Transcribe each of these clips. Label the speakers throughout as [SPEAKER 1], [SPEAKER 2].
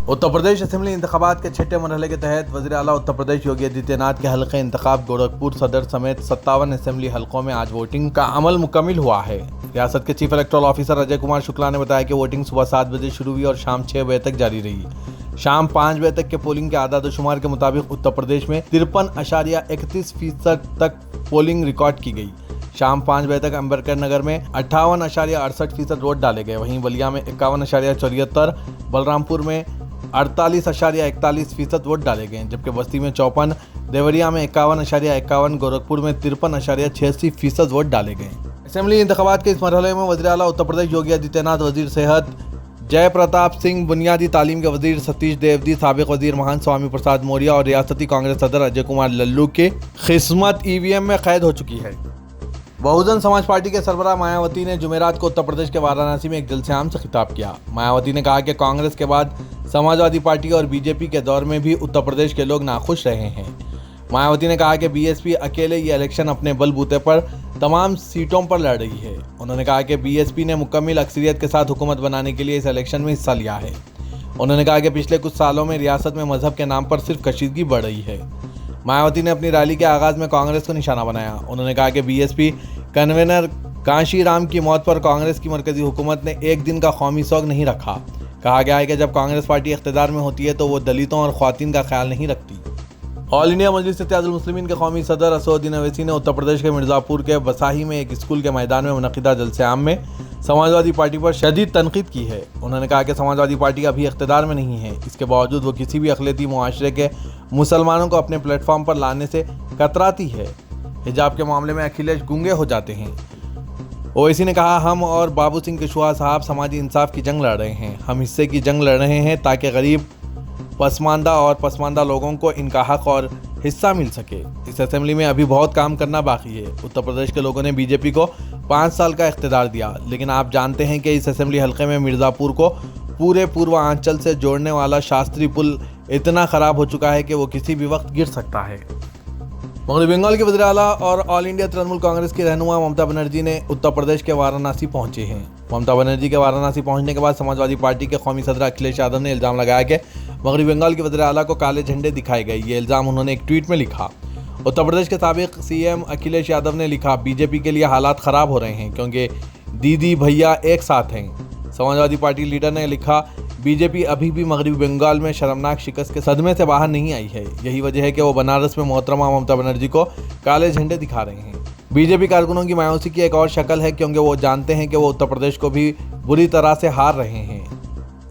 [SPEAKER 1] Uttar Pradesh assembly इंतखाबात के छठे मरहले के तहत वज़ीर आला उत्तर प्रदेश योगी आदित्यनाथ के हल्के इंतखाब गोरखपुर सदर समेत 57 असेंबली हलकों में आज वोटिंग का अमल मुकम्मिल हुआ है। रियासत के chief electoral officer Ajay Kumar Shukla ने बताया कि वोटिंग सुबह 7 बजे शुरू हुई और शाम 6 बजे तक जारी रही। शाम 5 बजे तक के पोलिंग के आदादशुमार के मुताबिक उत्तर प्रदेश में 53.31% तक पोलिंग रिकॉर्ड की गई। शाम 5 बजे तक अम्बेडकर नगर में 58.68% वोट डाले गए। वहीं बलिया में 51.74%, बलरामपुर में 48.41% वोट डाले गए, जबकि बस्ती में 54, देवरिया में 51.51, गोरखपुर में 53.86% वोट डाले गए। असेंबली इंतखाबात के इस मरहले में वज़ीर आला उत्तर प्रदेश योगी आदित्यनाथ, वजीर सेहत जय प्रताप सिंह, बुनियादी तालीम के वजीर सतीश देवदी, साबिक वजीर महंत स्वामी प्रसाद मौर्य और रियासती कांग्रेस सदर अजय कुमार लल्लू की खिस्मत ईवीएम में कैद हो चुकी है। बहुजन समाज पार्टी के सरबराह मायावती ने जुमेरात को उत्तर प्रदेश के वाराणसी में एक जलसे-आम से खिताब किया। मायावती ने कहा कि कांग्रेस के बाद समाजवादी पार्टी और बीजेपी के दौर में भी उत्तर प्रदेश के लोग नाखुश रहे हैं। मायावती ने कहा कि बीएसपी अकेले ये इलेक्शन अपने बलबूते पर तमाम सीटों पर लड़ रही है। उन्होंने कहा कि बीएसपी ने मुकम्मल अक्सरियत के साथ हुकूमत बनाने के लिए इस इलेक्शन में हिस्सा लिया है। उन्होंने कहा कि पिछले कुछ सालों में रियासत में मजहब के नाम पर सिर्फ कशीदगी बढ़ रही है। मायावती ने अपनी रैली के आगाज में कांग्रेस को निशाना बनाया। उन्होंने कहा कि बीएसपी कन्वीनर कांशी राम की मौत पर कांग्रेस की मरकजी हुकूमत ने एक दिन का कौमी शोक नहीं रखा। कहा गया है कि जब कांग्रेस पार्टी इख्तिदार में होती है तो वो दलितों और ख्वातीन का ख्याल नहीं रखती। ऑल इंडिया मजलिस इत्तेहादुल मुस्लिमीन के कौमी सदर असदुद्दीन अवैसी ने उत्तर प्रदेश के मिर्ज़ापुर के बसाही में एक स्कूल के मैदान में मुनक़िदा जलसे-आम में समाजवादी पार्टी पर शदीद तनकीद की है। उन्होंने कहा कि समाजवादी पार्टी अभी इख्तिदार में नहीं है, इसके बावजूद वो किसी भी अक़लियती मुआशरे के मुसलमानों को अपने प्लेटफॉर्म पर लाने से कतराती है। हिजाब के मामले में अखिलेश गूंगे हो जाते हैं। ओवैसी ने कहा, हम और बाबू सिंह कुशवाहा साहब समाजी इंसाफ की जंग लड़ रहे हैं। हम हिस्से की जंग लड़ रहे हैं ताकि गरीब, पसमानदा लोगों को इनका हक और हिस्सा मिल सके। इस असेंबली में अभी बहुत काम करना बाकी है। उत्तर प्रदेश के लोगों ने बीजेपी को 5 साल का इख्तिदार दिया, लेकिन आप जानते हैं कि इस असेंबली हल्के में मिर्ज़ापुर को पूरे पूर्वांचल से जोड़ने वाला शास्त्री पुल इतना ख़राब हो चुका है कि वो किसी भी वक्त गिर सकता है। मगरबी बंगाल के वज़ीर आला और ऑल इंडिया तृणमूल कांग्रेस की रहनुमा ममता बनर्जी ने उत्तर प्रदेश के वाराणसी पहुंचे हैं। ममता बनर्जी के वाराणसी पहुंचने के बाद समाजवादी पार्टी के कौमी सदर अखिलेश यादव ने इल्ज़ाम लगाया कि मगरबी बंगाल के वज़ीर आला को काले झंडे दिखाए गए। ये इल्ज़ाम उन्होंने एक ट्वीट में लिखा। उत्तर प्रदेश के साबिक सीएम अखिलेश यादव ने लिखा, बीजेपी के लिए हालात ख़राब हो रहे हैं क्योंकि दीदी भैया एक साथ हैं। समाजवादी पार्टी लीडर ने लिखा, बीजेपी अभी भी मगरबी बंगाल में शर्मनाक शिकस्त के सदमे से बाहर नहीं आई है। यही वजह है कि वो बनारस में मोहतरमा ममता बनर्जी को काले झंडे दिखा रहे हैं। बीजेपी कारकुनों की मायूसी की एक और शक्ल है क्योंकि वो जानते हैं कि वो उत्तर प्रदेश को भी बुरी तरह से हार रहे हैं।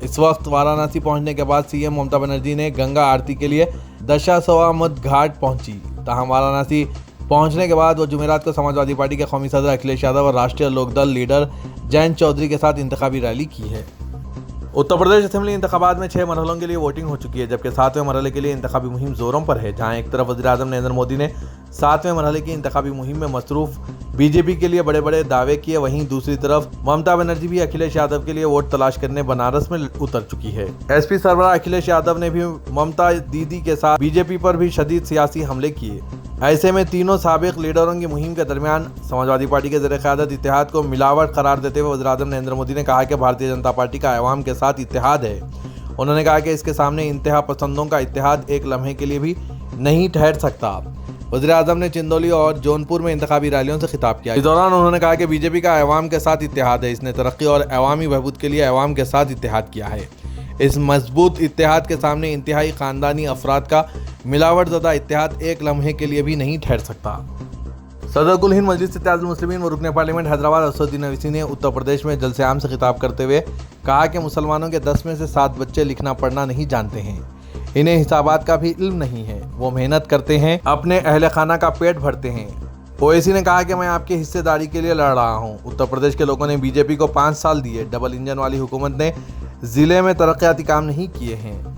[SPEAKER 1] इस वक्त वाराणसी पहुंचने के बाद सीएम ममता बनर्जी ने गंगा आरती के लिए दशाश्वमेध घाट पहुंची। तहां वाराणसी पहुंचने के बाद वो जुमेरात को समाजवादी पार्टी के कौमी सदर अखिलेश यादव और राष्ट्रीय लोकदल लीडर जयंत चौधरी के साथ इंतखाबी रैली की है। उत्तर प्रदेश असेंबली इंतखाबात में 6 मरहलों के लिए वोटिंग हो चुकी है, जबकि 7वें मरहले के लिए इंतखाबी मुहिम जोरों पर है। जहां एक तरफ वज़ीर आज़म नरेंद्र मोदी ने 7वें मरहले की इंतखाबी मुहिम में मसरूफ बीजेपी के लिए बड़े बड़े दावे किए, वहीं दूसरी तरफ ममता बनर्जी भी अखिलेश यादव के लिए वोट तलाश करने बनारस में उतर चुकी है। एसपी सरबराह अखिलेश यादव ने भी ममता दीदी के साथ बीजेपी पर भी शदीद सियासी हमले किए। ऐसे में तीनों साबिक लीडरों की मुहिम के दरमियान समाजवादी पार्टी के ज़र-ए-क़यादत इत्तेहाद को मिलावट करार देते हुए वज़ीर आज़म नरेंद्र मोदी ने कहा कि भारतीय जनता पार्टी का अवाम के साथ इत्तेहाद है। उन्होंने कहा कि इसके सामने इंतहा पसंदों का इत्तेहाद एक लम्हे के लिए भी नहीं ठहर सकता। वज़ीर आज़म ने चिंदौली और जौनपुर में इंतखाबी रैलियों से खिताब किया। इस दौरान उन्होंने कहा कि बीजेपी का अवाम के साथ इत्तेहाद है। इसने तरक्की और अवामी बहबूद के लिए अवाम के साथ इत्तेहाद किया है। इस मजबूत इत्तेहाद के सामने इंतहाई ख़ानदानी अफराद का मिलावटज़दा इत्तेहाद एक लम्हे के लिए भी नहीं ठहर सकता। सदर कुल हिंद मजलिस इत्तेहादुल मुस्लिमीन व रुकन पार्लियामेंट हैदराबाद असदुद्दीन अवैसी ने उत्तर प्रदेश में जलसे-आम से खिताब करते हुए कहा कि मुसलमानों के 10 में से 7 बच्चे लिखना पढ़ना नहीं जानते हैं। इन्हें हिसाबात का भी इल्म नहीं है। वो मेहनत करते हैं, अपने अहल खाना का पेट भरते हैं। ओवैसी ने कहा कि मैं आपकी हिस्सेदारी के लिए लड़ रहा हूँ। उत्तर प्रदेश के लोगों ने बीजेपी को 5 साल दिए। डबल इंजन वाली हुकूमत ने ज़िले में तरक्याती काम नहीं किए हैं।